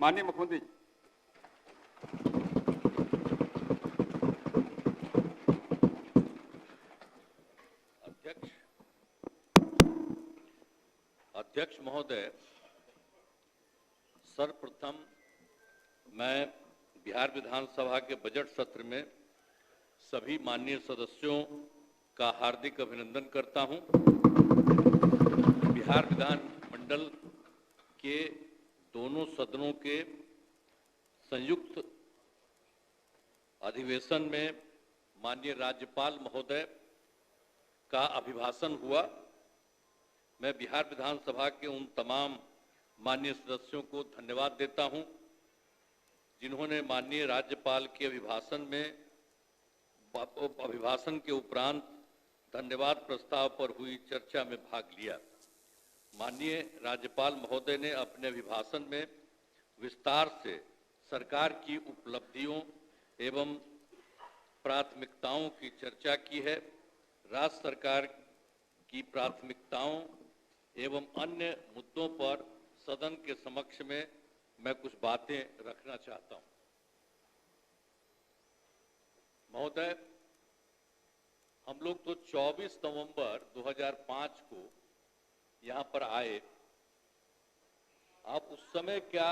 माननीय मुख्यमंत्री जी। अध्यक्ष महोदय, सर्वप्रथम मैं बिहार विधानसभा के बजट सत्र में सभी माननीय सदस्यों का हार्दिक अभिनंदन करता हूं। बिहार विधानमंडल के दोनों सदनों के संयुक्त अधिवेशन में माननीय राज्यपाल महोदय का अभिभाषण हुआ। मैं बिहार विधानसभा के उन तमाम माननीय सदस्यों को धन्यवाद देता हूं जिन्होंने माननीय राज्यपाल के अभिभाषण के उपरांत धन्यवाद प्रस्ताव पर हुई चर्चा में भाग लिया। माननीय राज्यपाल महोदय ने अपने अभिभाषण में विस्तार से सरकार की उपलब्धियों एवं प्राथमिकताओं की चर्चा की है। राज्य सरकार की प्राथमिकताओं एवं अन्य मुद्दों पर सदन के समक्ष में मैं कुछ बातें रखना चाहता हूं। महोदय, हम लोग तो 24 नवंबर 2005 को यहां पर आए। अब उस समय क्या,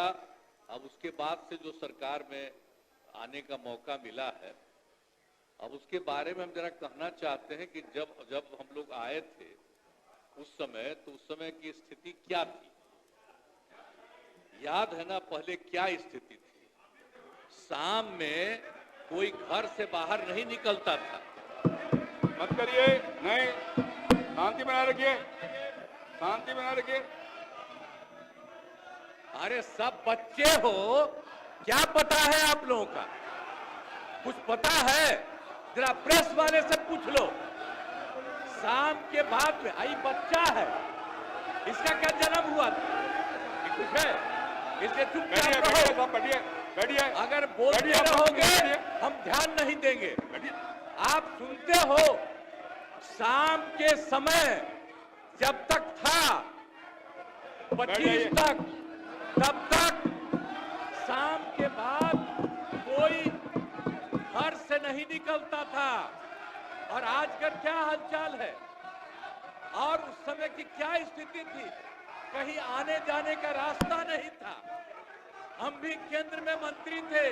अब उसके बाद से जो सरकार में आने का मौका मिला है, अब उसके बारे में हम जरा कहना चाहते हैं कि जब हम लोग आए थे उस समय की स्थिति क्या थी? याद है ना पहले क्या स्थिति थी? शाम में कोई घर से बाहर नहीं निकलता था। मत करिए, नहीं, शांति बनाए रखिए, शांति बनाए रखिए। अरे सब बच्चे हो, क्या पता है आप लोगों का? कुछ पता है? जरा प्रेस वाले से पूछ लो। शाम के बाद में आई बच्चा है, इसका क्या जन्म हुआ था? कुछ है? इसलिए चुपचाप रहो। बैठिए। अगर बोलते रहोगे हम ध्यान नहीं देंगे। आप सुनते हो, शाम के समय जब तक था 25 तक, तब तक शाम के बाद कोई घर से नहीं निकलता था। और आजकल क्या हालचाल है और उस समय की क्या स्थिति थी? कहीं आने जाने का रास्ता नहीं था। हम भी केंद्र में मंत्री थे,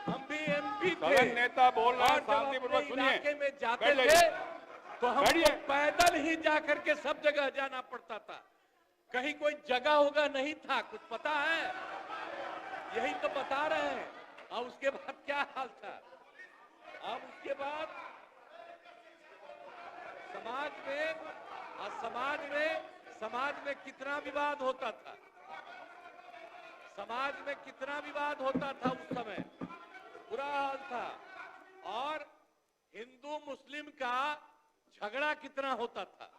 हम भी एमपी थे। नेता बोल रहे हैं, शांतिपूर्वक सुनिए। इलाके में जाते थे तो हमको पैदल ही जाकर के सब जगह जाना पड़ता था। कहीं कोई जगह होगा नहीं था, कुछ पता है? यही तो बता रहे हैं। और उसके बाद क्या हाल था? अब उसके बाद समाज में कितना विवाद होता था। समाज में कितना विवाद होता था उस समय, बुरा हाल था। और हिंदू मुस्लिम का झगड़ा कितना होता था।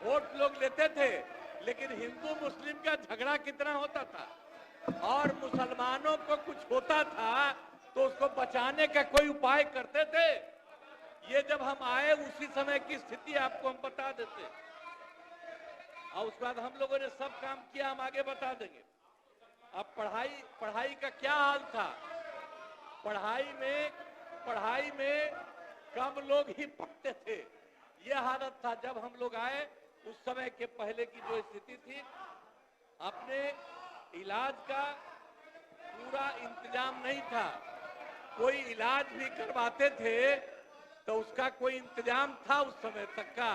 वोट लोग लेते थे, लेकिन हिंदू मुस्लिम का झगड़ा कितना होता था। और मुसलमानों को कुछ होता था तो उसको बचाने का कोई उपाय करते थे। ये जब हम आए उसी समय की स्थिति आपको हम बता देते, और उसके बाद हम लोगों ने सब काम किया, हम आगे बता देंगे। अब पढ़ाई का क्या हाल था? पढ़ाई में कम लोग ही पढ़ते थे, ये हालत था जब हम लोग आए। उस समय के पहले की जो स्थिति थी, अपने इलाज का पूरा इंतजाम नहीं था। कोई इलाज भी करवाते थे तो उसका कोई इंतजाम था, उस समय तक का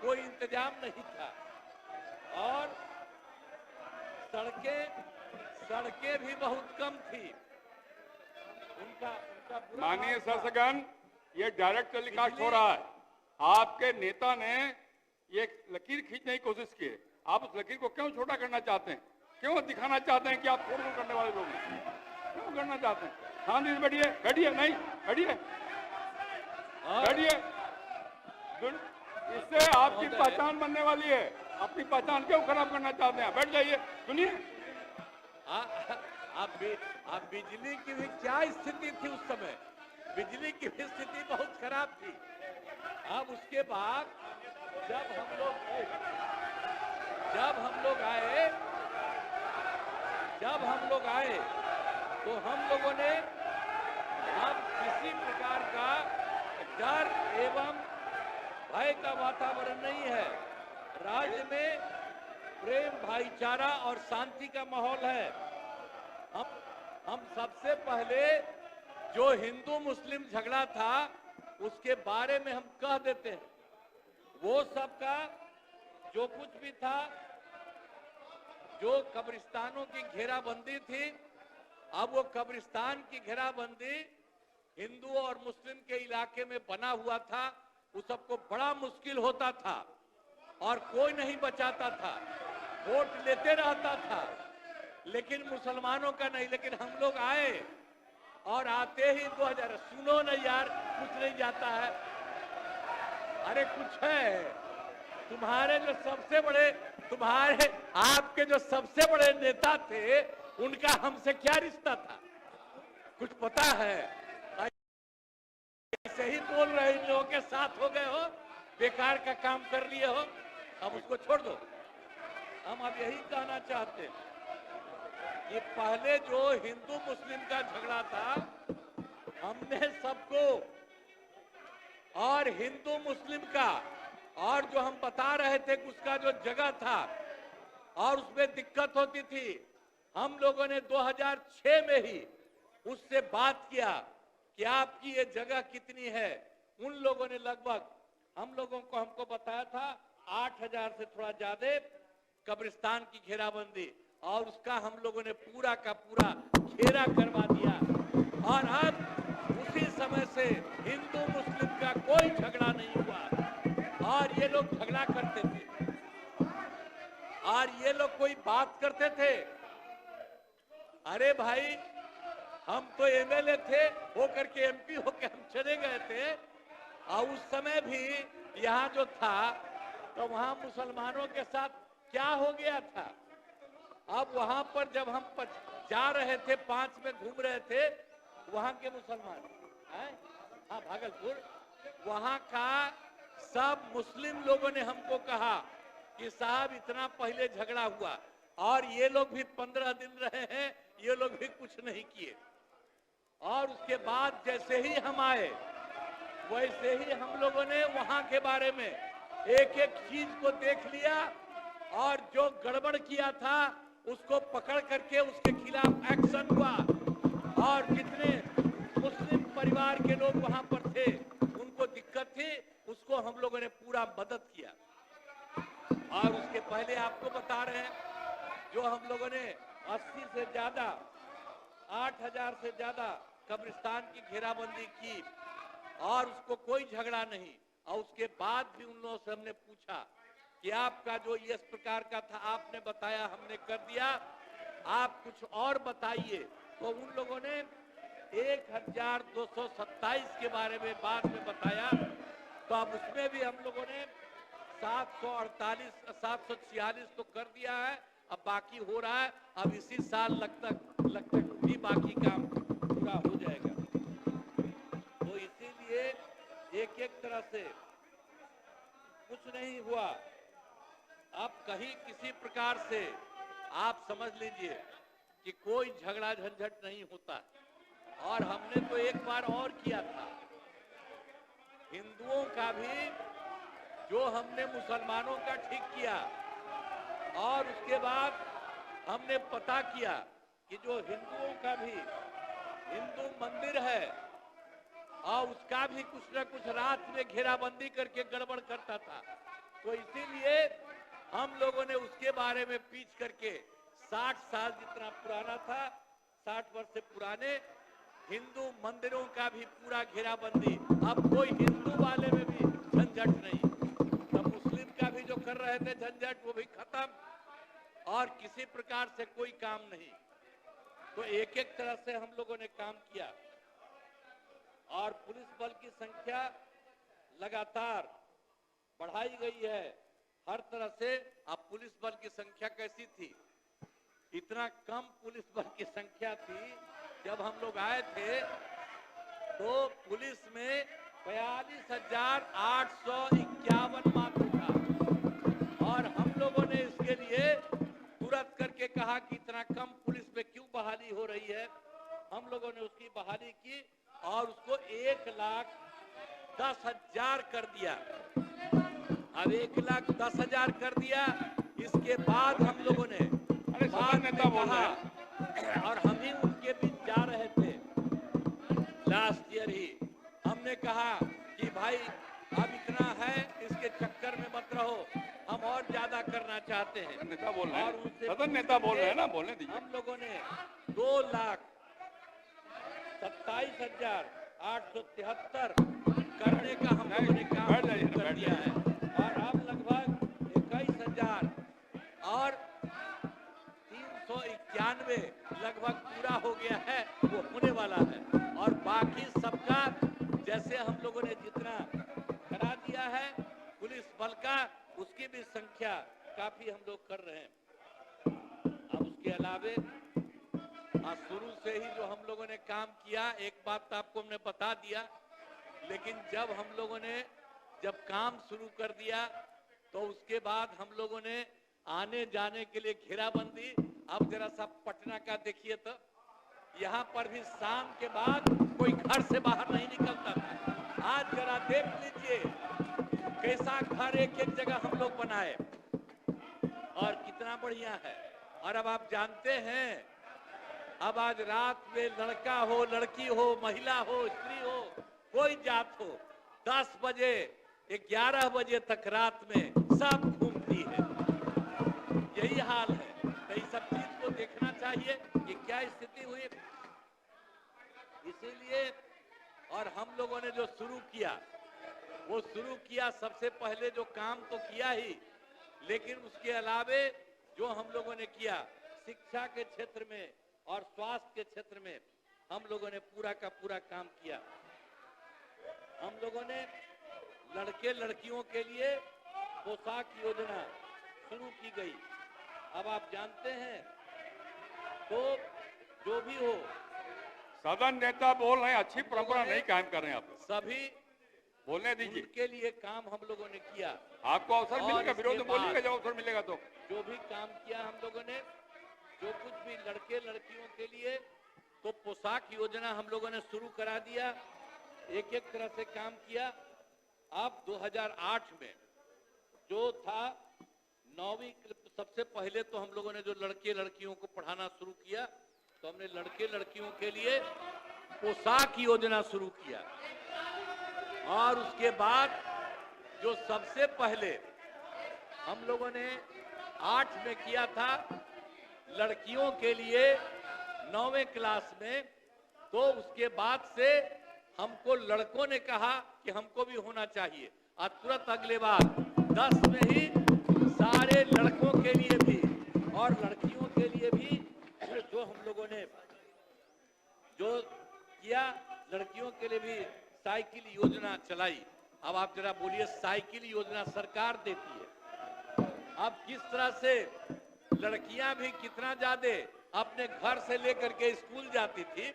कोई इंतजाम नहीं था। और सड़कें भी बहुत कम थी। उनका माननीय शासकगण, ये डायरेक्ट टेलीकास्ट हो रहा है। आपके नेता ने ये लकीर खींचने की कोशिश की है। आप उस लकीर को क्यों छोटा करना चाहते हैं? क्यों दिखाना चाहते हैं कि आप फोड़ करने वाले लोग हैं? क्यों करना चाहते हैं? शांति से बैठिए, नहीं बैठिए। इससे आपकी पहचान बनने वाली है। अपनी पहचान क्यों खराब करना चाहते हैं? बैठ जाइए, सुनिए। आप बिजली की भी क्या स्थिति थी उस समय? बिजली की भी स्थिति बहुत खराब थी। अब उसके बाद जब हम लोग आए जब हम लोग आए तो हम लोगों ने अब किसी प्रकार का डर एवं भय का वातावरण नहीं है। राज्य में प्रेम, भाईचारा और शांति का माहौल है। हम सबसे पहले जो हिंदू मुस्लिम झगड़ा था उसके बारे में हम कह देते हैं। वो सबका जो कुछ भी था, जो कब्रिस्तानों की घेराबंदी थी, अब वो कब्रिस्तान की घेराबंदी हिंदू और मुस्लिम के इलाके में बना हुआ था। उस सबको बड़ा मुश्किल होता था और कोई नहीं बचाता था, वोट लेते रहता था, लेकिन मुसलमानों का नहीं। लेकिन हम लोग आए और आते ही 2000, सुनो ना यार, कुछ नहीं जाता है। अरे कुछ है। तुम्हारे जो सबसे बड़े, आपके जो सबसे बड़े नेता थे, उनका हमसे क्या रिश्ता था, कुछ पता है? ऐसे ही बोल रहे, इन लोगों के साथ हो गए हो, बेकार का काम कर लिए हो, अब उसको छोड़ दो। हम अब यही कहना चाहते हैं कि पहले जो हिंदू मुस्लिम का झगड़ा था, हमने सबको, और हिंदू मुस्लिम का, और जो हम बता रहे थे कि उसका जो जगह था और उसमें दिक्कत होती थी, हम लोगों ने 2006 में ही उससे बात किया कि आपकी ये जगह कितनी है। उन लोगों ने लगभग हमको बताया था 8000 से थोड़ा ज्यादा कब्रिस्तान की घेराबंदी, और उसका हम लोगों ने पूरा का पूरा घेरा करवा दिया। और अब उसी समय से हिंदू मुस्लिम का कोई झगड़ा नहीं हुआ। और ये लोग झगड़ा करते थे और ये लोग कोई बात करते थे। अरे भाई, हम तो एमएलए थे, होकर के एमपी होकर हम चले गए थे, और उस समय भी यहाँ जो था तो वहां मुसलमानों के साथ क्या हो गया था। अब वहां पर जब हम जा रहे थे, 5 में घूम रहे थे, वहां के मुसलमान, हाँ भागलपुर, वहां का सब मुस्लिम लोगों ने हमको कहा कि साहब इतना पहले झगड़ा हुआ और ये लोग भी 15 दिन रहे हैं, ये लोग भी कुछ नहीं किए। और उसके बाद जैसे ही हम आए, वैसे ही हम लोगों ने वहां के बारे में एक एक चीज को देख लिया, और जो गड़बड़ किया था उसको पकड़ करके उसके खिलाफ एक्शन हुआ। और जितने मुस्लिम परिवार के लोग वहां पर थे, उनको दिक्कत थी, उसको हम लोगों ने पूरा मदद किया। और उसके पहले आपको बता रहे हैं, जो हम लोगों ने 80 से ज्यादा, 8000 से ज्यादा कब्रिस्तान की घेराबंदी की, और उसको कोई झगड़ा नहीं। और उसके बाद भी उन लोगों से हमने पूछा कि आपका जो इस प्रकार का था, आपने बताया, हमने कर दिया, आप कुछ और बताइए। तो उन लोगों ने 1227 के बारे में बाद में बताया। तो अब उसमें भी हम लोगों ने 748, 746 तो कर दिया है, अब बाकी हो रहा है। अब इसी साल लगता भी बाकी काम पूरा हो जाएगा। तो इसीलिए एक तरह से कुछ नहीं हुआ। अब कहीं किसी प्रकार से आप समझ लीजिए कि कोई झगड़ा झंझट नहीं होता। और हमने तो एक बार और किया था, हिंदुओं का भी जो हमने मुसलमानों का ठीक किया, और उसके बाद हमने पता किया कि जो हिंदुओं का भी हिंदू मंदिर है, और उसका भी कुछ न कुछ रात में घेराबंदी करके गड़बड़ करता था। तो इसीलिए हम लोगों ने उसके बारे में पीछ करके 60 साल जितना पुराना था, 60 वर्ष से पुराने हिंदू मंदिरों का भी पूरा घेराबंदी। अब कोई हिंदू वाले में भी झंझट नहीं, तो मुस्लिम का भी जो कर रहे थे झंझट, वो भी खत्म, और किसी प्रकार से कोई काम नहीं। तो एक तरह से हम लोगों ने काम किया। और पुलिस बल की संख्या लगातार बढ़ाई गई है हर तरह से। अब पुलिस बल की संख्या कैसी थी, इतना कम पुलिस बल की संख्या थी। जब हम लोग आए थे तो पुलिस में 42,851 मात्र था, और हम लोगों ने इसके लिए तुरंत करके कहा कि इतना कम पुलिस में क्यों बहाली हो रही है, हम लोगों ने उसकी बहाली की और उसको 1,10,000 कर दिया। अब 1,10,000 कर दिया। इसके बाद हम लोगों ने सदन नेता बोल रहे हैं। और हम ही उनके बीच जा रहे थे लास्ट ईयर ही, हमने कहा कि भाई अब इतना है, इसके चक्कर में मत रहो, हम और ज्यादा करना चाहते हैं। नेता बोल रहे और हैं, उनसे सदन नेता बोल रहे हैं ना, बोलने दीजिए। हम लोगों ने 2,27,873 करने का हम लोगों ने काम कर दिया है और अब लगभग 21,000 और 391 लगभग पूरा हो गया है, वो होने वाला है। और बाकी सबका जैसे हम लोगों ने जितना करा दिया है पुलिस बल का, उसकी भी संख्या काफी हम लोग कर रहे हैं। अब उसके अलावे शुरू से ही जो हम लोगों ने काम किया, एक बात तो आपको हमने बता दिया, लेकिन जब हम लोगों ने काम शुरू कर दिया तो उसके बाद हम लोगों ने आने जाने के लिए घेराबंदी। अब जरा सा पटना का देखिए तो यहाँ पर भी शाम के बाद कोई घर से बाहर नहीं निकलता था। आज जरा देख लीजिए कैसा घर एक एक जगह हम लोग बनाए और कितना बढ़िया है। और अब आप जानते हैं, अब आज रात में लड़का हो, लड़की हो, महिला हो, स्त्री हो, कोई जात हो, 10 बजे 11 बजे तक रात में सब घूमती है। यही हाल है। तो इस सब चीज को देखना चाहिए कि क्या स्थिति हुई। इसीलिए और हम लोगों ने जो शुरू किया, वो शुरू किया सबसे पहले जो काम तो किया ही, लेकिन उसके अलावे जो हम लोगों ने किया शिक्षा के क्षेत्र में और स्वास्थ्य के क्षेत्र में हम लोगों ने पूरा का पूरा काम किया। हम लोगों ने लड़के लड़कियों के लिए पोशाक योजना शुरू की गई। अब आप जानते हैं, तो जो भी हो, सदन नेता बोल रहे हैं, अच्छी परंपरा नहीं कायम कर रहे हैं आप लोग, सभी बोलने दीजिए। उनके लिए काम हम लोगों ने किया। आपको अवसर मिलेगा, विरोध में बोलिएगा जब अवसर मिलेगा तो। जो भी काम किया हम लोगों ने, जो कुछ भी लड़के लड़कियों के लिए, तो पोशाक योजना हम लोगों ने शुरू करा दिया। एक एक तरह से काम किया। अब 2008 में जो था 9वीं, सबसे पहले तो हम लोगों ने जो लड़के लड़कियों को पढ़ाना शुरू किया, तो हमने लड़के लड़कियों के लिए पोशाक योजना शुरू किया। और उसके बाद जो सबसे पहले हम लोगों ने 8 में किया था लड़कियों के लिए 9वें क्लास में, तो उसके बाद से हमको लड़कों ने कहा कि हमको भी होना चाहिए, और तुरंत अगले बार 10 में ही सारे लड़कों के लिए भी और लड़कियों के लिए भी जो हम लोगों ने जो किया, लड़कियों के लिए भी साइकिल योजना चलाई। अब आप जरा बोलिए, साइकिल योजना सरकार देती है। अब किस तरह से लड़कियां भी कितना ज्यादा अपने घर से लेकर के स्कूल जाती थी,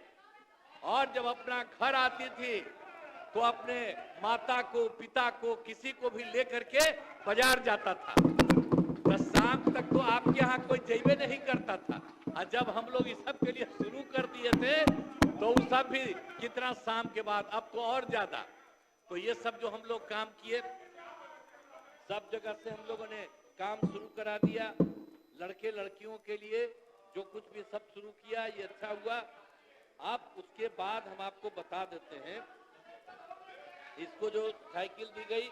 और जब अपना घर आती थी तो अपने माता को, पिता को, किसी को भी लेकर के बाजार जाता था। तो शाम तक तो आपके यहाँ कोई जेबे नहीं करता था। और जब हम लोग इस सब के लिए शुरू कर दिए थे, तो उस सब भी कितना शाम के बाद, अब तो और ज्यादा। तो ये सब जो हम लोग काम किए, सब जगह से हम लोगों ने काम शुरू करा दिया। लड़के लड़कियों के लिए जो कुछ भी सब शुरू किया, ये अच्छा हुआ। आप उसके बाद हम आपको बता देते हैं, इसको जो साइकिल दी गई,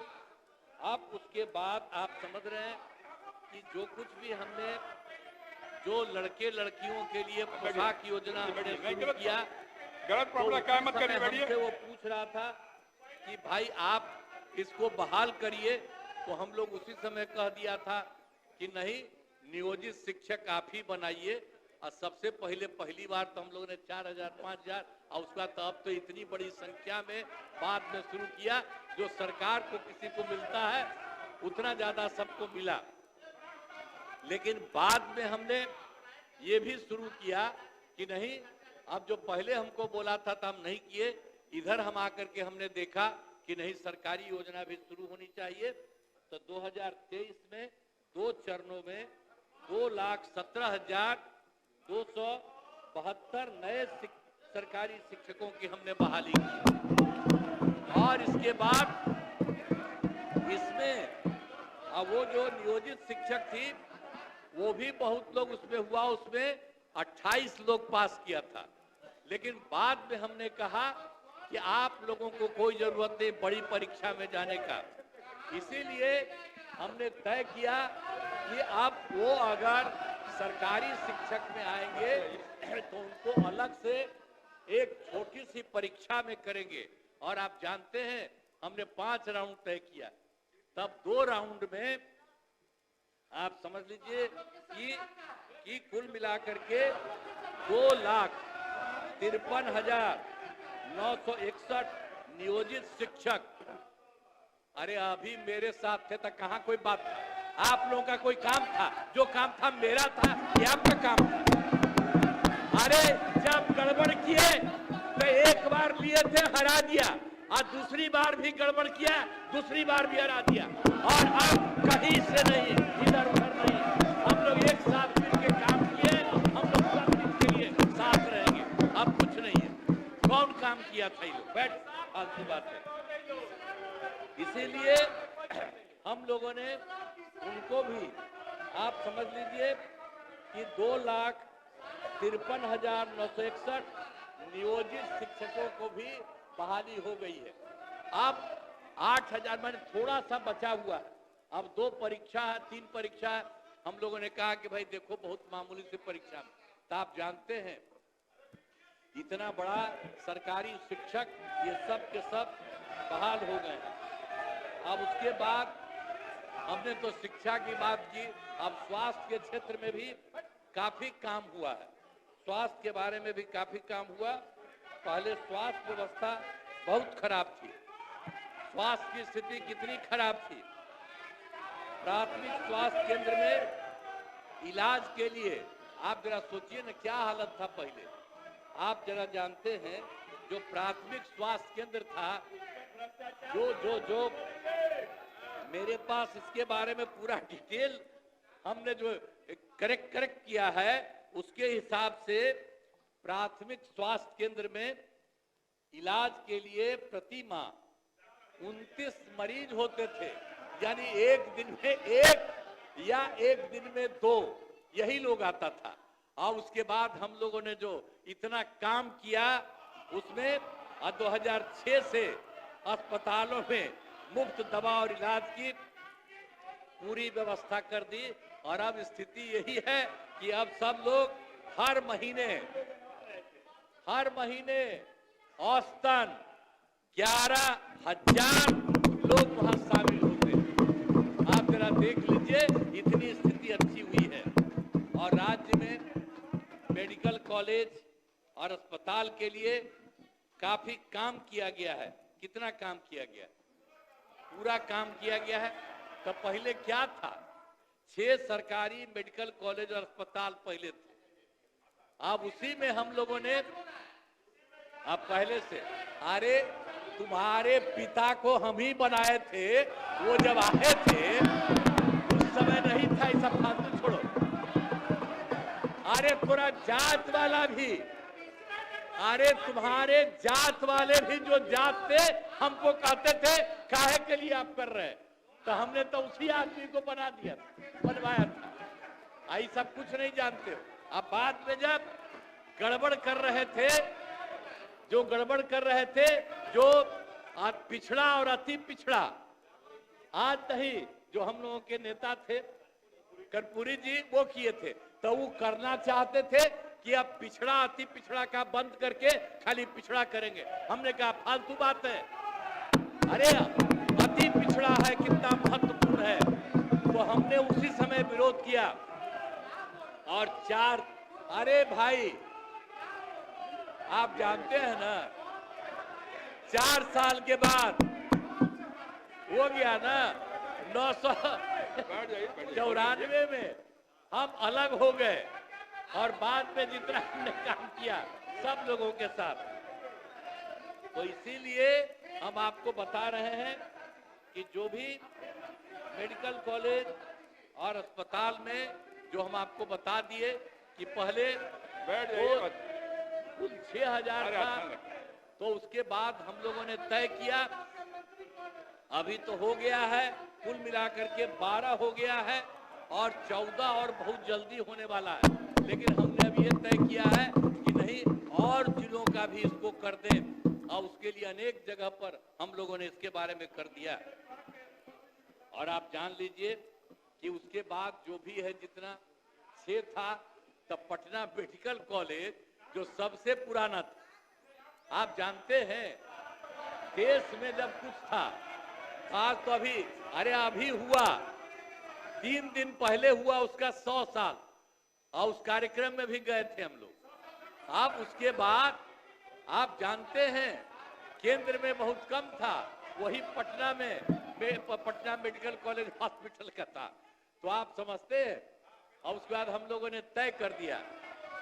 आप उसके बाद आप समझ रहे हैं कि जो कुछ भी हमने जो लड़के लड़कियों के लिए पोशाक योजना हमने शुरू किया, गलत प्रॉब्लम क्या मत करिए, हमसे वो पूछ रहा था कि भाई आप इसको बहाल करिए, तो हम लोग उसी समय कह दिया था कि नहीं, नियोजित शिक्षक आप ही बनाइए। और सबसे पहले पहली बार तो हम लोगों ने 4,000 5,000 और उसका तो अब तो इतनी बड़ी संख्या में बाद में शुरू किया। जो सरकार को किसी को मिलता है उतना ज्यादा सबको मिला। लेकिन बाद में हमने ये भी शुरू किया कि नहीं, अब जो पहले हमको बोला था तो हम नहीं किए, इधर हम आकर के हमने देखा कि नहीं, सरकारी योजना भी शुरू होनी चाहिए। तो 2023 में 2 चरणों में 2,17,272 नए सरकारी शिक्षकों की हमने बहाली की और इसके बाद इसमें वो जो नियोजित शिक्षक थी वो भी बहुत लोग उसमें हुआ, उसमें 28 लोग पास किया था। लेकिन बाद में हमने कहा कि आप लोगों को कोई जरूरत नहीं बड़ी परीक्षा में जाने का, इसीलिए हमने तय किया कि अब वो अगर सरकारी शिक्षक में आएंगे तो उनको अलग से एक छोटी सी परीक्षा में करेंगे। और आप जानते हैं हमने 5 राउंड तय किया, तब 2 राउंड में आप समझ लीजिए कि कुल मिलाकर के 2,53,961 नियोजित शिक्षक। अरे अभी मेरे साथ थे तो कहां कोई बात था? आप लोगों का कोई काम था? जो काम था मेरा था कि आपका काम था? अरे जब गड़बड़ किए तो एक बार लिए थे हरा दिया और दूसरी बार भी गड़बड़ किया, दूसरी बार भी हरा दिया। और अब कहीं से नहीं, इधर उधर नहीं, हम लोग एक साथ मिलकर काम किए, हम लोग सब मिलके लिए साथ रहेंगे। अब कुछ नहीं है। कौन काम किया था ये लोग? बैठ, फालतू बात है। इसीलिए हम लोगों ने उनको भी आप समझ लीजिए कि 2,53,961 नियोजित शिक्षकों को भी बहाली हो गई है। अब 8,000 मैंने थोड़ा सा बचा हुआ है। अब 2 परीक्षा, 3 परीक्षा हम लोगों ने कहा कि भाई देखो बहुत मामूली सी परीक्षा में, तो आप जानते हैं इतना बड़ा सरकारी शिक्षक ये सब के सब बहाल हो गए हैं। अब उसके बाद हमने तो शिक्षा की बात की, अब स्वास्थ्य के क्षेत्र में भी काफी काम हुआ है। स्वास्थ्य के बारे में भी काफी काम हुआ। पहले स्वास्थ्य व्यवस्था बहुत खराब थी। स्वास्थ्य की स्थिति कितनी खराब थी? प्राथमिक स्वास्थ्य केंद्र में इलाज के लिए आप जरा सोचिए ना क्या हालत था पहले। आप जरा जानते हैं जो प्राथमिक स्वास्थ्य केंद्र था, जो मेरे पास इसके बारे में पूरा डिटेल हमने जो करेक्ट किया है, उसके हिसाब से प्राथमिक स्वास्थ्य केंद्र में इलाज के लिए प्रति माह 29 मरीज होते थे। यानी एक दिन में 1 या एक दिन में 2 यही लोग आता था। और उसके बाद हम लोगों ने जो इतना काम किया उसमें 2006 से अस्पतालों में मुफ्त दवा और इलाज की पूरी व्यवस्था कर दी। और अब स्थिति यही है कि अब सब लोग हर महीने औसतन 11,000 लोग वहां शामिल होते हैं। आप जरा देख लीजिए इतनी स्थिति अच्छी हुई है। और राज्य में मेडिकल कॉलेज और अस्पताल के लिए काफी काम किया गया है। कितना काम किया गया? पूरा काम किया गया है। तो पहले क्या था? 6 सरकारी मेडिकल कॉलेज और अस्पताल पहले थे। अब उसी में हम लोगों ने अब पहले से, अरे तुम्हारे पिता को हम ही बनाए थे, वो जब आए थे उस समय नहीं था। ये सब फालतू छोड़ो। अरे पूरा जात वाला भी, अरे तुम्हारे जात वाले भी जो जात थे हमको कहते थे काहे के लिए आप कर रहे हैं, तो हमने तो उसी आदमी को बनवाया था। आई सब कुछ नहीं जानते हो। अब बाद में जब गड़बड़ कर रहे थे, जो पिछड़ा और अति पिछड़ा, आज नहीं, जो हम लोगों के नेता थे कर्पूरी जी वो किए थे, तो वो करना चाहते थे कि अब पिछड़ा अति पिछड़ा का बंद करके खाली पिछड़ा करेंगे। हमने कहा फालतू बात है। अरे अति पिछड़ा है कितना महत्वपूर्ण है, तो हमने उसी समय विरोध किया। और 4, अरे भाई आप जानते हैं ना 4 साल के बाद हो गया ना 994 में हम अलग हो गए। और बाद में जितना हमने काम किया सब लोगों के साथ, तो इसीलिए हम आपको बता रहे हैं कि जो भी मेडिकल कॉलेज और अस्पताल में जो हम आपको बता दिए कि पहले बैठ तो जाइए। कुल 6000 अरे था, अच्छा लगा। तो उसके बाद हम लोगों ने तय किया, अभी तो हो गया है, कुल मिलाकर के 12 हो गया है और 14 और बहुत जल्दी होने वाला है। लेकिन हमने अब ये तय किया है कि नहीं, और जिलों का भी इसको कर दें, और उसके लिए अनेक जगह पर हम लोगों ने इसके बारे में कर दिया। और आप जान लीजिए कि उसके बाद जो भी है, जितना 6 था, तब पटना मेडिकल कॉलेज जो सबसे पुराना था, आप जानते हैं देश में जब कुछ था, आज तो अभी हुआ, 3 दिन पहले हुआ उसका 100 साल, और उस कार्यक्रम में भी गए थे हम लोग। आप उसके बाद आप जानते हैं केंद्र में बहुत कम था, वही पटना मेडिकल कॉलेज हॉस्पिटल का था, तो आप समझते हैं। और उसके बाद हम लोगों ने तय कर दिया,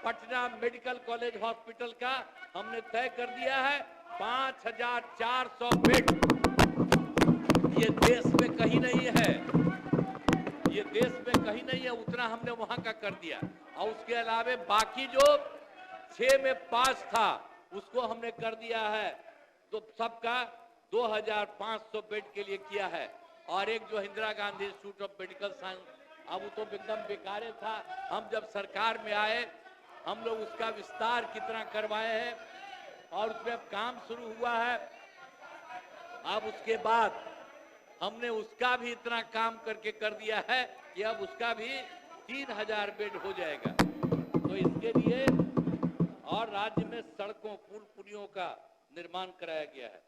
पटना मेडिकल कॉलेज हॉस्पिटल का हमने तय कर दिया है 5400 बेड। ये देश में कहीं नहीं है, ये देश में कहीं नहीं है, उतना हमने वहां का कर दिया। और उसके अलावा बाकी जो 6 में 5 था, उसको हमने कर दिया है, तो सबका 2500 बेड के लिए किया है। और एक जो Indira Gandhi institute of medical science, अब वो तो एकदम बेकार था, हम जब सरकार में आए हम लोग उसका विस्तार कितना करवाए हैं, और उसमें अब काम शुरू हुआ है। अब उसके बाद हमने उसका भी इतना काम करके कर दिया है कि अब उसका भी 3000 बेड हो जाएगा। तो इसके लिए और राज्य में सड़कों, पुल पुलियों का निर्माण कराया गया है,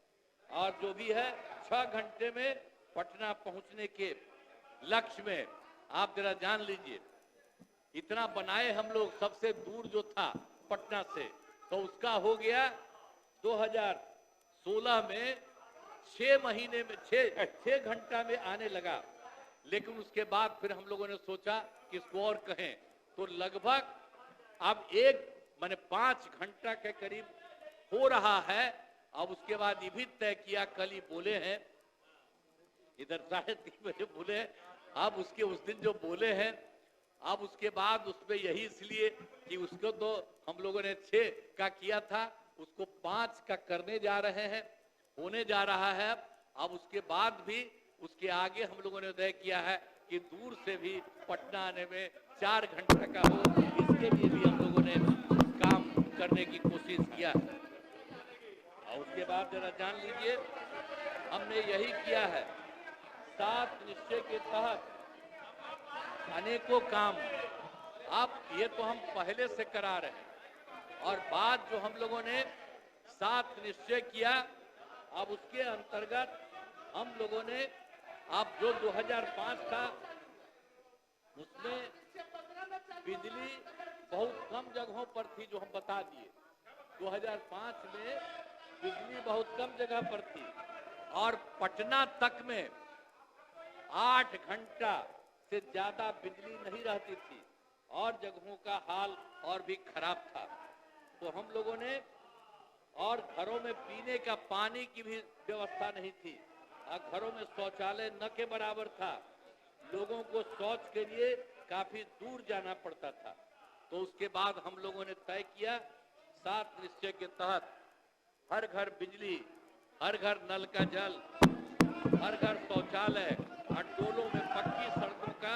और जो भी है 6 घंटे में पटना पहुंचने के लक्ष्य में, आप जरा जान लीजिए, इतना बनाए हम लोग, सबसे दूर जो था पटना से, तो उसका हो गया 2016 में 6 महीने में 6 घंटा में आने लगा। लेकिन उसके बाद फिर हम लोगों ने सोचा कि इसको और कहें, तो लगभग अब 5 घंटा के करीब हो रहा है। अब उसके बाद ये भी तय किया, कल ही बोले हैं, इधर 3:30 बजे बोले, अब उसके उस दिन जो बोले हैं, अब उसके बाद उसमें यही इसलिए कि उसको तो हम लोगों ने 6 का किया था, उसको 5 का करने जा रहे हैं, होने जा रहा है। अब उसके बाद भी उसके आगे हम लोगों ने तय किया है कि दूर से भी पटना आने में 4 घंटा का हो, इसके लिए भी हम लोगों ने काम करने की कोशिश किया। और उसके बाद जरा जान लीजिए, हमने यही किया है, 7 निश्चय के तहत अनेकों काम, अब ये तो हम पहले से करा रहे हैं, और बाद जो हम लोगों ने 7 निश्चय किया, अब उसके अंतर्गत हम लोगों ने, अब जो 2005 था उसमें बिजली बहुत कम जगहों पर थी, जो हम बता दिए। 2005 में बिजली बहुत कम जगह पर थी, और पटना तक में 8 घंटा से ज्यादा बिजली नहीं रहती थी, और जगहों का हाल और भी खराब था। तो हम लोगों ने, और घरों में पीने का पानी की भी व्यवस्था नहीं थी, और घरों में शौचालय न के बराबर था, लोगों को शौच के लिए काफी दूर जाना पड़ता था। तो उसके बाद हम लोगों ने तय किया, 7 निश्चय के तहत हर घर बिजली, हर घर नल का जल, हर घर शौचालय, और टोलों में पक्की सड़कों का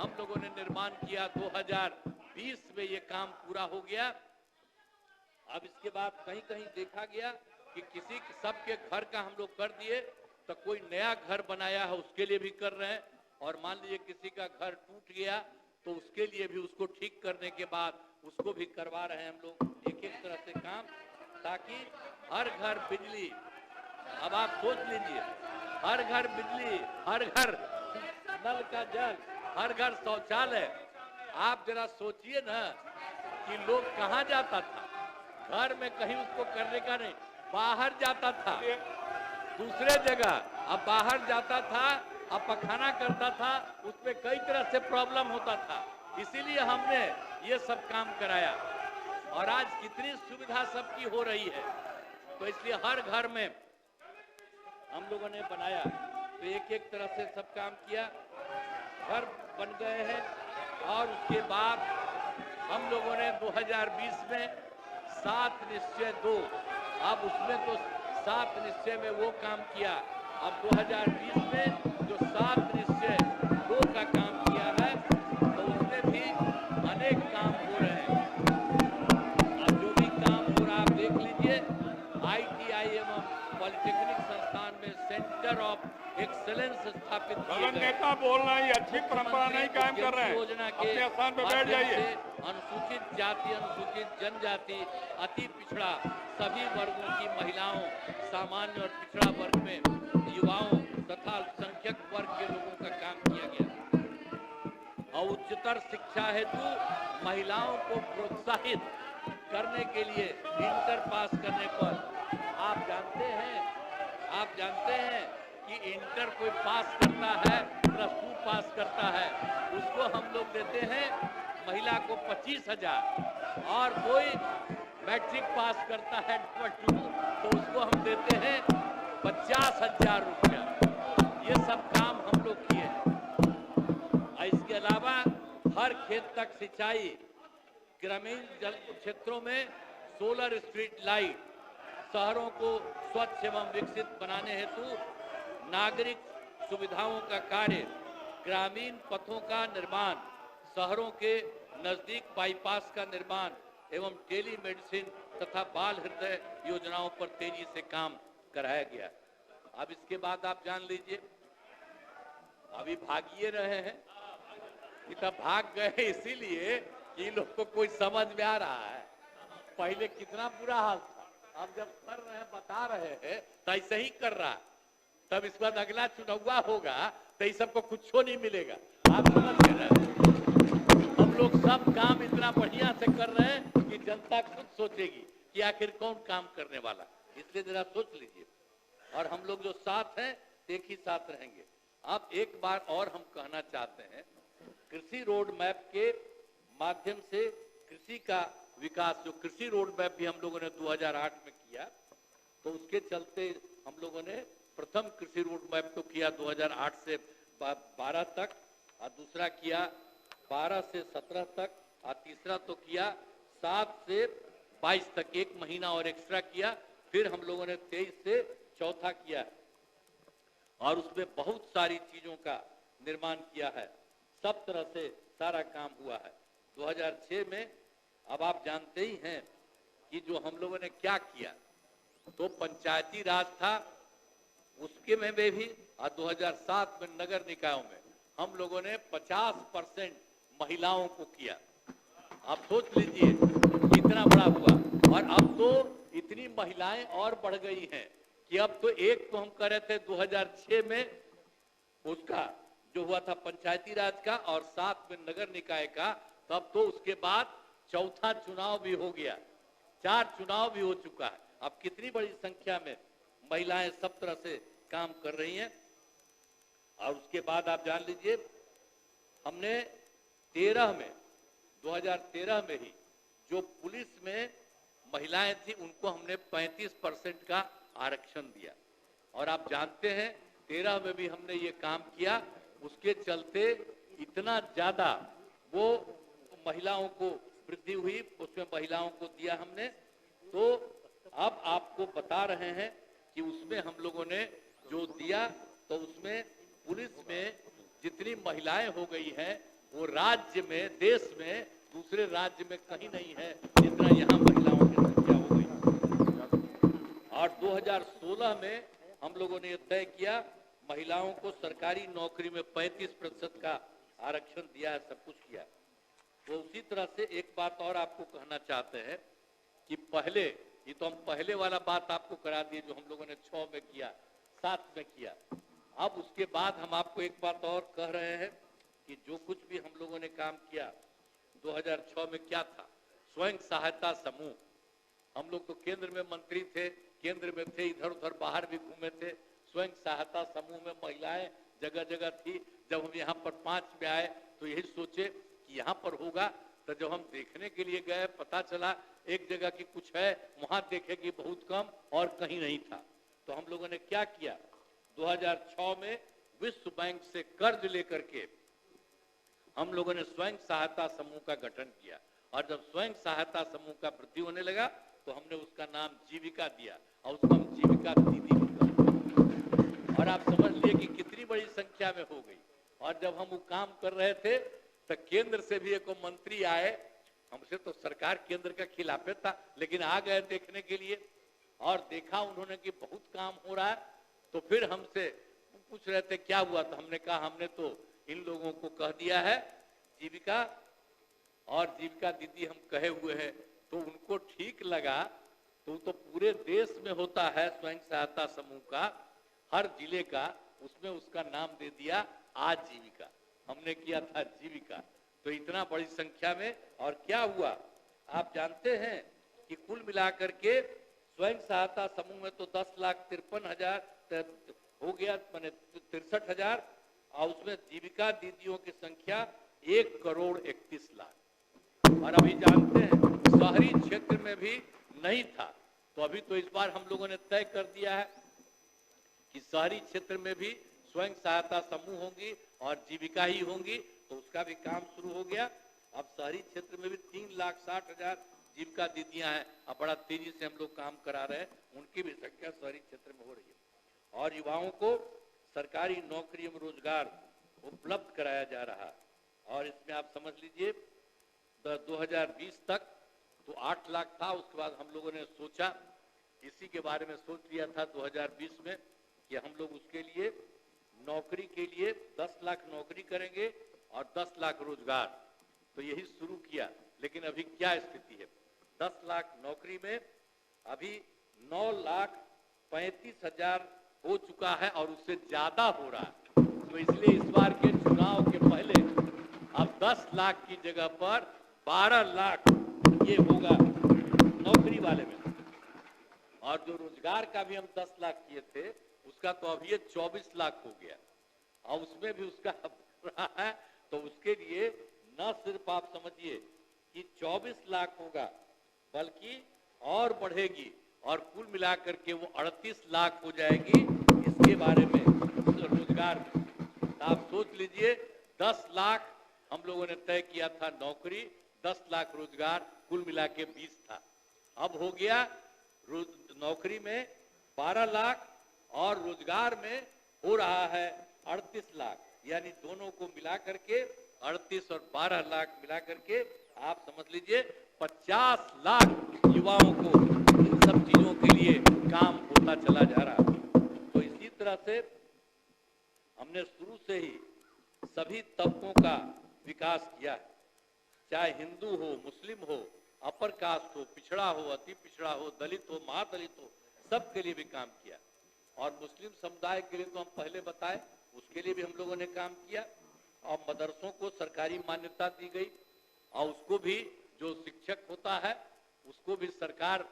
हम लोगों ने निर्माण किया। 2020 में ये काम पूरा हो गया। अब इसके बाद कहीं कहीं देखा गया कि किसी सबके घर का हम लोग कर दिए, तो कोई नया घर बनाया है उसके लिए भी कर रहे हैं, और मान लीजिए किसी का घर टूट गया तो उसके लिए भी, उसको ठीक करने के बाद उसको भी करवा रहे हैं हम लोग, एक एक तरह से काम, ताकि हर घर बिजली। अब आप सोच लीजिए, हर घर बिजली, हर घर नल का जल, हर घर शौचालय। आप जरा सोचिए ना कि लोग कहाँ जाता था, घर में कहीं उसको करने का नहीं, बाहर जाता था दूसरे जगह, अब बाहर जाता था, अब पखाना करता था, उसमें कई तरह से प्रॉब्लम होता था। इसीलिए हमने ये सब काम कराया, और आज कितनी सुविधा सबकी हो रही है। तो इसलिए हर घर में हम लोगों ने बनाया, तो एक एक तरह से सब काम किया, घर बन गए हैं, और उसके बाद हम लोगों ने 2020 में 7 निश्चय 2, अब उसमें तो 7 निश्चय में वो काम किया, अब 2020 में जो 7 निश्चय 2 का काम किया है तो उसमें भी अनेक काम हो रहे हैं। अब जो भी काम हो रहा आप देख लीजिए, ITI एवं पॉलिटेक्निक संस्थान में सेंटर ऑफ एक्सेलेंस स्थापित किए सदन गए। नेता बोल रहे हैं, ये अच्छी परंपरा नहीं कायम कर रहे हैं। योजना के अपने स्थान पे बैठ माध्यम जाइए। से अनुसूचित जाति, अनुसूचित जनजाति, अति पिछड़ा सभी वर्गों की महिलाओं, सामान्य और पिछड़ा वर्ग में युवाओं तथा अल्पसंख्यक वर्ग के लोगों का काम किया गया। और उच्चतर शिक्षा हेतु महिलाओं को प्रोत्साहित करने के लिए इंटर पास करने पर आप जानते हैं कि इंटर कोई पास करता है, +2 पास करता है, उसको हम लोग देते हैं महिला को 25,000, और कोई मैट्रिक पास करता है +2 तो उसको हम देते हैं 50,000 रुपया। ये सब काम हम लोग किए हैं। इसके अलावा हर खेत तक सिंचाई, ग्रामीण जल क्षेत्रों में सोलर स्ट्रीट लाइट, शहरों को स्वच्छ एवं विकसित बनाने हेतु नागरिक सुविधाओं का कार्य, ग्रामीण पथों का निर्माण, शहरों के नजदीक बाईपास का निर्माण एवं टेली मेडिसिन तथा बाल हृदय योजनाओं पर तेजी से काम कराया गया। अब इसके बाद आप जान लीजिए, अभी भागिए रहे हैं, इतना भाग गए इसीलिए कि इन लोग को कोई समझ में आ रहा है। पहले कितना बुरा हाल था, अब जब कर रहे हैं, बता रहे हैं तो ऐसे ही कर रहा है। तब इसके बाद अगला चुनाव होगा तो इस सबको कुछ नहीं मिलेगा। आप समझ गए, हम लोग सब काम इतना बढ़िया से कर रहे हैं कि जनता खुद सोचेगी कि आखिर कौन काम करने वाला, इसलिए जरा सोच लीजिए। और हम लोग जो साथ हैं एक ही साथ रहेंगे। अब एक बार और हम कहना चाहते हैं, कृषि रोड मैप के माध्यम से कृषि का विकास, जो कृषि रोड मैप भी हम लोगों ने 2008 में किया, तो उसके चलते हम लोगों ने प्रथम कृषि रोड मैप तो किया 2008 से 12 तक, और दूसरा किया 12 से 17 तक, और तीसरा तो किया 7 से 22 तक, 1 महीना और एक्स्ट्रा किया। फिर हम लोगों ने 23 से चौथा किया और उसमें बहुत सारी चीजों का निर्माण किया है, सब तरह से सारा काम हुआ है। 2006 में अब आप जानते ही हैं कि जो हम लोगों ने क्या किया, तो पंचायती राज था उसके में भी, और 2007 में नगर निकायों में हम लोगों ने 50% महिलाओं को किया। आप सोच लीजिए कितना बड़ा हुआ। और अब तो इतनी महिलाएं और बढ़ गई हैं कि अब तो एक तो हम कर रहे थे 2006 में उसका जो हुआ था पंचायती राज का, और 7 में नगर निकाय का, तब तो उसके बाद चौथा चुनाव भी हो गया, 4 चुनाव भी हो चुका है। अब कितनी बड़ी संख्या में महिलाएं सब तरह से काम कर रही हैं। और उसके बाद आप जान लीजिए, हमने 2013 में ही जो पुलिस में महिलाएं थी उनको हमने 35% का आरक्षण दिया। और आप जानते हैं 13 में भी हमने ये काम किया, उसके चलते इतना ज्यादा वो महिलाओं को वृद्धि हुई, उसमें महिलाओं को दिया हमने। तो अब आपको बता रहे हैं कि उसमें हम लोगों ने जो दिया, तो उसमें पुलिस में जितनी महिलाएं हो गई हैं वो राज्य में, देश में दूसरे राज्य में कहीं नहीं है जितना यहाँ महिलाओं की संख्या हो गई। और 2016 में हम लोगों ने तय किया, महिलाओं को सरकारी नौकरी में 35% का आरक्षण दिया है, सब कुछ किया। तो उसी तरह से एक बात और आपको कहना चाहते हैं कि पहले, ये तो हम पहले वाला बात आपको करा दिए जो हम लोगों ने 6 में किया, 7 में किया। अब उसके बाद हम आपको एक बात और कह रहे हैं कि जो कुछ भी हम लोगों ने काम किया 2006 में क्या था, स्वयं सहायता समूह। हम लोग तो केंद्र में मंत्री थे, केंद्र में थे, इधर उधर बाहर भी घूमे थे। स्वयं सहायता समूह में महिलाएं जगह जगह थी। जब हम यहाँ पर 5 में आए तो यही सोचे कि यहाँ पर होगा, तो जब हम देखने के लिए गए पता चला एक जगह की कुछ है, वहां देखे कि बहुत कम और कहीं नहीं था। तो हम लोगों ने क्या किया, 2006 में विश्व बैंक से कर्ज लेकर के हम लोगों ने स्वयं सहायता समूह का गठन किया और जब स्वयं सहायता समूह का वृद्धि होने लगा तो हमने उसका नाम जीविका दिया और उसको हम जीविका दीदी भी कहते। और आप समझ लिए कि कितनी बड़ी संख्या में हो गई। और जब हम वो काम कर रहे थे तो केंद्र से भी एक मंत्री आए, हमसे तो सरकार केंद्र का खिलाफ था, लेकिन आ गए देखने के लिए और देखा उन्होंने कि बहुत काम हो रहा है। तो फिर हमसे पूछ रहे थे क्या हुआ, तो हमने कहा हमने तो इन लोगों को कह दिया है जीविका और जीविका दीदी हम कहे हुए हैं। तो उनको ठीक लगा, तो पूरे देश में होता है स्वयं सहायता समूह का, हर जिले का, उसमें उसका नाम दे दिया आजीविका। हमने किया था जीविका। तो इतना बड़ी संख्या में। और क्या हुआ आप जानते हैं कि कुल मिलाकर के स्वयं सहायता समूह में तो 10,53,000 हो गया, माने 63,000 और उसमें जीविका दीदियों की संख्या 1,31,00,000। और अभी जानते हैं शहरी क्षेत्र में भी नहीं था, तो अभी तो इस बार हम लोगों ने तय कर दिया है कि शहरी क्षेत्र में भी स्वयं सहायता समूह होंगी और जीविका ही होंगी। तो उसका भी काम शुरू हो गया। अब शहरी क्षेत्र में भी 3,60,000 जीविका दीदियां हैं। अब बड़ा तेजी से हम लोग काम करा रहे हैं, उनकी भी संख्या शहरी क्षेत्र में हो रही है। और युवाओं को सरकारी नौकरी एवं रोजगार उपलब्ध कराया जा रहा है। और इसमें आप समझ लीजिए 2020 तक तो 8 लाख था, उसके बाद हम लोगों ने सोचा, इसी के बारे में सोच लिया था 2020 में कि हम लोग उसके लिए नौकरी के लिए 10 लाख नौकरी करेंगे और 10 लाख रोजगार। तो यही शुरू किया। लेकिन अभी क्या स्थिति है, 10 लाख नौकरी में अभी 9,35,000 हो चुका है और उससे ज्यादा हो रहा है। तो इसलिए इस बार के चुनाव के पहले अब 10 लाख की जगह पर 12 लाख ये होगा नौकरी वाले में। और जो रोजगार का भी हम 10 लाख किए थे उसका तो अभी 24 लाख हो गया और उसमें भी उसका रहा है। तो उसके लिए न सिर्फ आप समझिए कि 24 लाख होगा बल्कि और बढ़ेगी और कुल मिलाकर के वो 38 लाख हो जाएगी। इसके बारे में रोजगार में तो आप सोच लीजिए 10 लाख हम लोगों ने तय किया था नौकरी, 10 लाख रोजगार, कुल मिला के 20 था। अब हो गया नौकरी में 12 लाख और रोजगार में हो रहा है 38 लाख, यानी दोनों को मिला करके 38 और 12 लाख मिला करके आप समझ लीजिए 50 लाख युवाओं को इन सब चीजों के लिए काम होता चला जा रहा है। तो इसी तरह से हमने शुरू से ही सभी तबकों का विकास किया है, चाहे हिंदू हो, मुस्लिम हो, अपर कास्ट हो, पिछड़ा हो, अति पिछड़ा हो, दलित हो, महादलित हो, सबके लिए भी काम किया। और मुस्लिम समुदाय के लिए तो हम पहले बताए, उसके लिए भी हम लोगों ने काम किया। और मदरसों को सरकारी मान्यता दी गई और उसको भी जो शिक्षक होता है उसको भी सरकार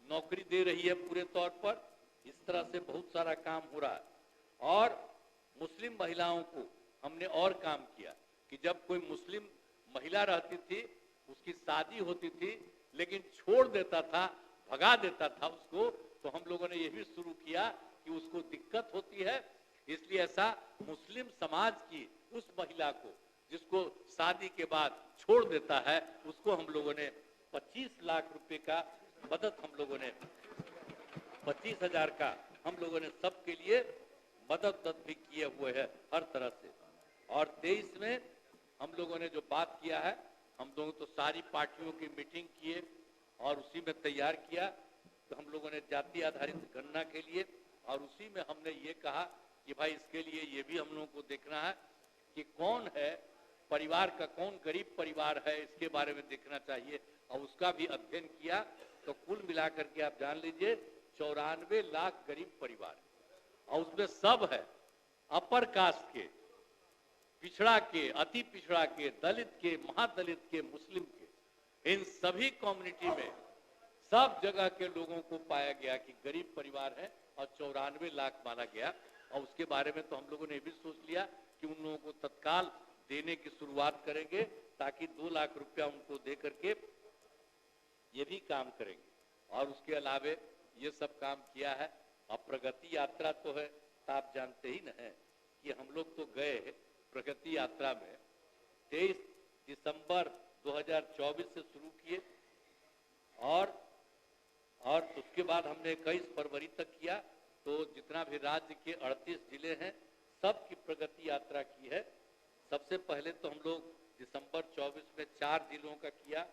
नौकरी दे रही है पूरे तौर पर। इस तरह से बहुत सारा काम हो रहा है। और मुस्लिम महिलाओं को हमने और काम किया कि जब कोई मुस्लिम महिला रहती थी, उसकी शादी होती थी लेकिन छोड़ देता था, भगा देता था उसको, तो हम लोगों ने ये भी शुरू किया कि उसको दिक्कत होती है, इसलिए ऐसा मुस्लिम समाज की उस महिला को जिसको शादी के बाद छोड़ देता है उसको हम लोगों ने 25 लाख रुपए का मदद, हम लोगों ने 25,000 का हम लोगों ने सबके लिए मदद भी किए हुए है हर तरह से। और 23 में हम लोगों ने जो बात किया है, हम लोगों तो सारी पार्टियों की मीटिंग किए और उसी में तैयार किया। तो हम लोगों ने जाति आधारित गणना के लिए और उसी में हमने ये कहा कि भाई इसके लिए ये भी हम लोगों को देखना है कि कौन है परिवार का, कौन गरीब परिवार है, इसके बारे में देखना चाहिए और उसका भी अध्ययन किया। तो कुल मिलाकर के आप जान लीजिए 94 लाख गरीब परिवार और उसमें सब है अपर कास्ट के, पिछड़ा के, अति पिछड़ा के, दलित के, महादलित के, मुस्लिम के, इन सभी कम्युनिटी में सब जगह के लोगों को पाया गया कि गरीब परिवार है और 94 लाख माना गया। और उसके बारे में तो हम लोगों ने भी सोच लिया कि उन लोगों को तत्काल देने की शुरुआत करेंगे ताकि 2 लाख रुपया उनको दे करके ये भी काम करेंगे। और उसके अलावे ये सब काम किया है। अब प्रगति यात्रा तो है, तो आप जानते ही न है कि हम लोग तो गए प्रगति यात्रा में 23 दिसंबर 2024 से शुरू किए और उसके बाद हमने 21 फरवरी तक किया। तो जितना भी राज्य के 38 जिले हैं सब की प्रगति यात्रा की है। सबसे पहले तो हम लोग दिसंबर 24 में 4 जिलों का किया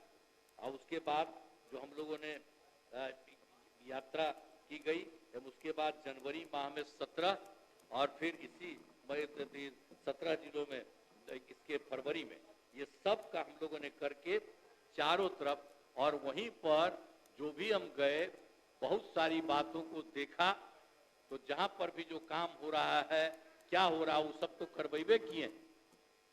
और उसके बाद जो हम लोगों ने यात्रा की गई, उसके बाद जनवरी माह में 17 और फिर इसी 17 जिलों में इसके फरवरी में, ये सब का हम लोगों ने करके चारों तरफ, और वहीं पर जो भी हम गए बहुत सारी बातों को देखा। तो जहां पर भी जो काम हो रहा है, क्या हो रहा है, वो सब तो करवाइबे किए,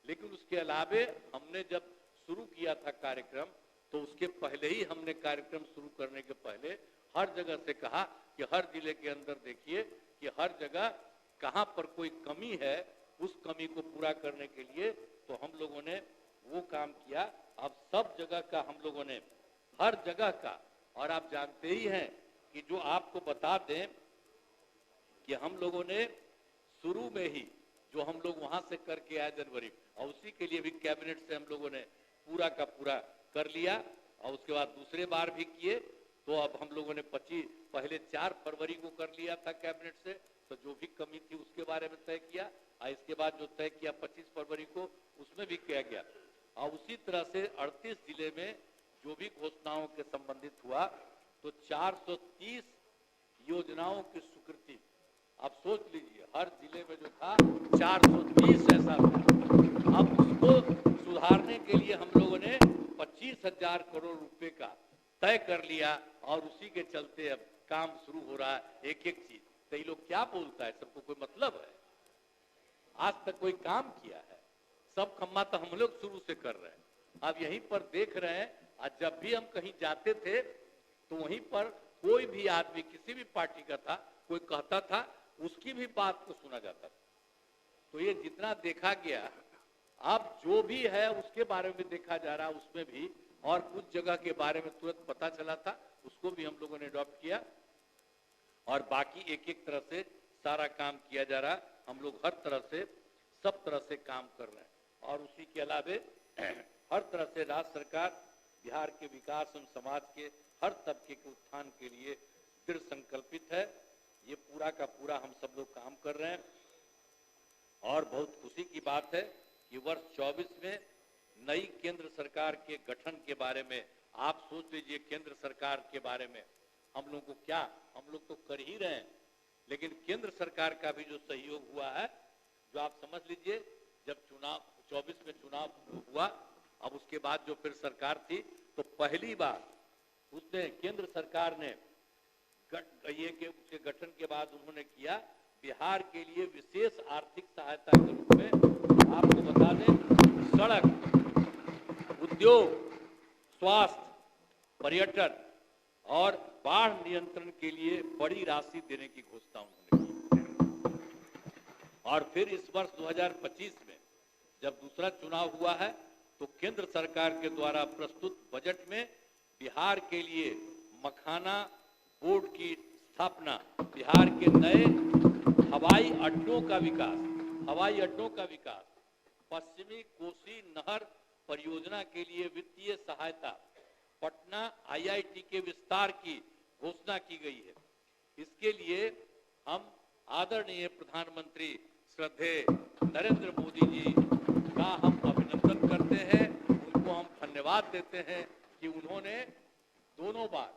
लेकिन उसके अलावे हमने जब शुरू किया था कार्यक्रम तो उसके पहले ही हमने कार्यक्रम शुरू करने के पहले हर जगह से कहा कि हर जिले के अंदर देखिए कि हर जगह कहां पर कोई कमी है, उस कमी को पूरा करने के लिए तो हम लोगों ने वो काम किया। अब सब जगह का हम लोगों ने हर जगह का, और आप जानते ही हैं कि जो आपको बता दें कि हम लोगों ने शुरू में ही जो हम लोग वहां से करके आए जनवरी, और उसी के लिए भी कैबिनेट से हम लोगों ने पूरा का पूरा कर लिया और उसके बाद दूसरे बार भी किए। तो अब हम लोगों ने पहले 4 फरवरी को कर लिया था कैबिनेट से, तो जो भी कमी थी उसके बारे में तय किया, और इसके बाद जो तय किया 25 फरवरी को उसमें भी किया गया। और उसी तरह से 38 जिले में जो भी घोषणाओं के संबंधित हुआ तो 430 योजनाओं की स्वीकृति, आप सोच लीजिए हर जिले में जो था 430 ऐसा था। अब उसको सुधारने के लिए हम लोगों ने 25,000 करोड़ रुपए का तय कर लिया और उसी के चलते अब काम शुरू हो रहा है। एक एक चीज तो ये लोग क्या बोलता है, सबको कोई मतलब है? आज तक कोई काम किया है? सब खम्मा तो हम लोग शुरू से कर रहे हैं। अब यहीं पर देख रहे हैं, आज जब भी हम कहीं जाते थे तो वहीं पर कोई भी आदमी किसी भी पार्टी का था, कोई कहता था, उसकी भी बात को सुना जाता था। तो ये जितना देखा गया, अब जो भी है उसके बारे में देखा जा रहा, उसमें भी, और कुछ जगह के बारे में तुरंत पता चला था, उसको भी हम लोगों ने अडॉप्ट किया और बाकी एक एक तरह से सारा काम किया जा रहा। हम लोग हर तरह से सब तरह से काम कर रहे हैं और उसी के अलावे हर तरह से राज्य सरकार बिहार के विकास एवं समाज के हर तबके के उत्थान के लिए दृढ़ संकल्पित है। ये पूरा का पूरा हम सब लोग काम कर रहे हैं और बहुत खुशी की बात है कि वर्ष 24 में नई केंद्र सरकार के गठन के बारे में आप सोच लीजिए। केंद्र सरकार के बारे में हम लोग को क्या, हम लोग तो कर ही रहे हैं, लेकिन केंद्र सरकार का भी जो सहयोग हुआ है, जो आप समझ लीजिए जब चुनाव 24 में चुनाव हुआ, अब उसके बाद जो फिर सरकार थी तो पहली बार उसने केंद्र सरकार ने ये के उसके गठन के बाद उन्होंने किया बिहार के लिए विशेष आर्थिक सहायता के रूप में। आपको बता दें, सड़क, उद्योग, स्वास्थ्य, पर्यटन और बाढ़ नियंत्रण के लिए बड़ी राशि देने की घोषणा उन्होंने की। और फिर इस वर्ष 2025 में जब दूसरा चुनाव हुआ है तो केंद्र सरकार के द्वारा प्रस्तुत बजट में बिहार के लिए मखाना बोर्ड की स्थापना, बिहार के नए हवाई अड्डों का विकास, पश्चिमी कोसी नहर परियोजना के लिए वित्तीय सहायता, पटना IIT के विस्तार की घोषणा की गई है। इसके लिए हम आदरणीय प्रधानमंत्री श्रद्धेय नरेंद्र मोदी जी का हम अभिनंदन करते हैं, उनको हम धन्यवाद देते हैं कि उन्होंने दोनों बार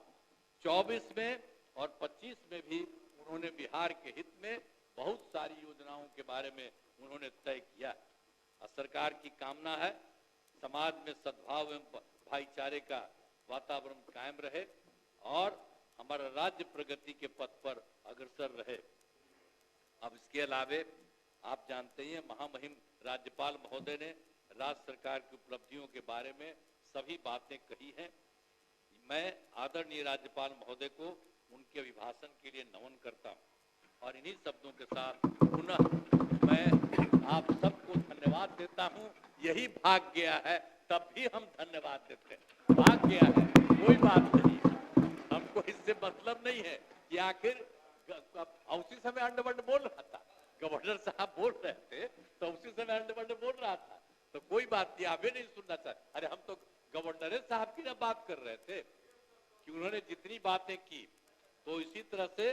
24 में और 25 में भी उन्होंने बिहार के हित में बहुत सारी योजनाओं के बारे में उन्होंने तय किया। सरकार की कामना है समाज में सद्भाव एवं भाईचारे का वातावरण कायम रहे और हमारा राज्य प्रगति के पथ पर अग्रसर रहे। अब इसके अलावे आप जानते हैं महामहिम राज्यपाल महोदय ने राज्य सरकार की उपलब्धियों के बारे में सभी बातें कही हैं। मैं आदरणीय राज्यपाल महोदय को उनके अभिभाषण के लिए नमन करता हूं और इन्हीं शब्दों के साथ पुनः मैं आप सबको धन्यवाद देता हूं। यही भाग गया है तब भी हम धन्यवाद देते हैं, भाग गया है कोई बात नहीं, हमको इससे मतलब नहीं है कि आखिर उसी समय अंडवंड बोल रहा था, गवर्नर साहब बोल रहे थे तो उसी समय अंडवंड बोल रहा था, तो कोई बात नहीं, हमें नहीं सुनना चाहिए। अरे हम तो गवर्नर साहब की ना बात कर रहे थे कि उन्होंने जितनी बातें की, तो इसी तरह से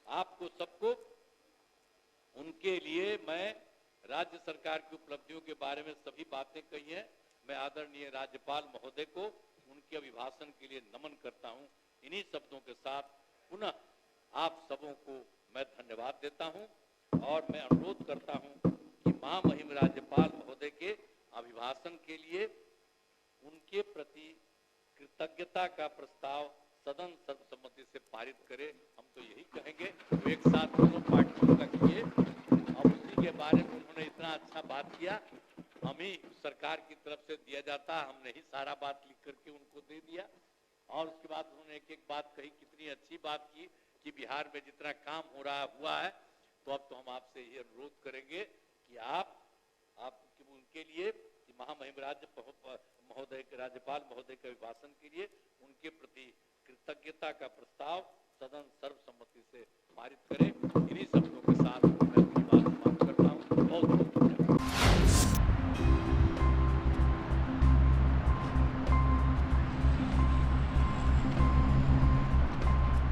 आपको सबको उनके लिए मैं राज्य सरकार की उपलब्धियों के बारे में सभी बातें कही हैं। मैं आदरणीय राज्यपाल महोदय को उनके अभिभाषण के लिए नमन करता हूं। इन्हीं शब्दों के साथ पुनः आप सबों को मैं धन्यवाद देता हूं और मैं अनुरोध करता हूं कि महामहिम राज्यपाल महोदय के अभिभाषण के लिए उनके प्रति कृतज्ञता का प्रस्ताव सदन सर्वसम्मति से पारित करे। हम तो यही कहेंगे, तो एक साथ दोनों पार्टियों का किए और उसी के बारे में उन्होंने इतना अच्छा बात किया। हम ही सरकार की तरफ से दिया जाता, हमने ही सारा बात लिख करके उनको दे दिया। और उसके बाद उन्होंने एक एक बात कही, कितनी अच्छी बात की कि बिहार में जितना काम हो रहा हुआ है। तो अब तो हम आपसे ये अनुरोध करेंगे कि आप उनके लिए कि महामहिम महोदय के राज्यपाल महोदय के अभिभाषण के लिए उनके प्रति कृतज्ञता का प्रस्ताव सदन सर्वसम्मति से पारित करें। इन्हीं शब्दों के साथ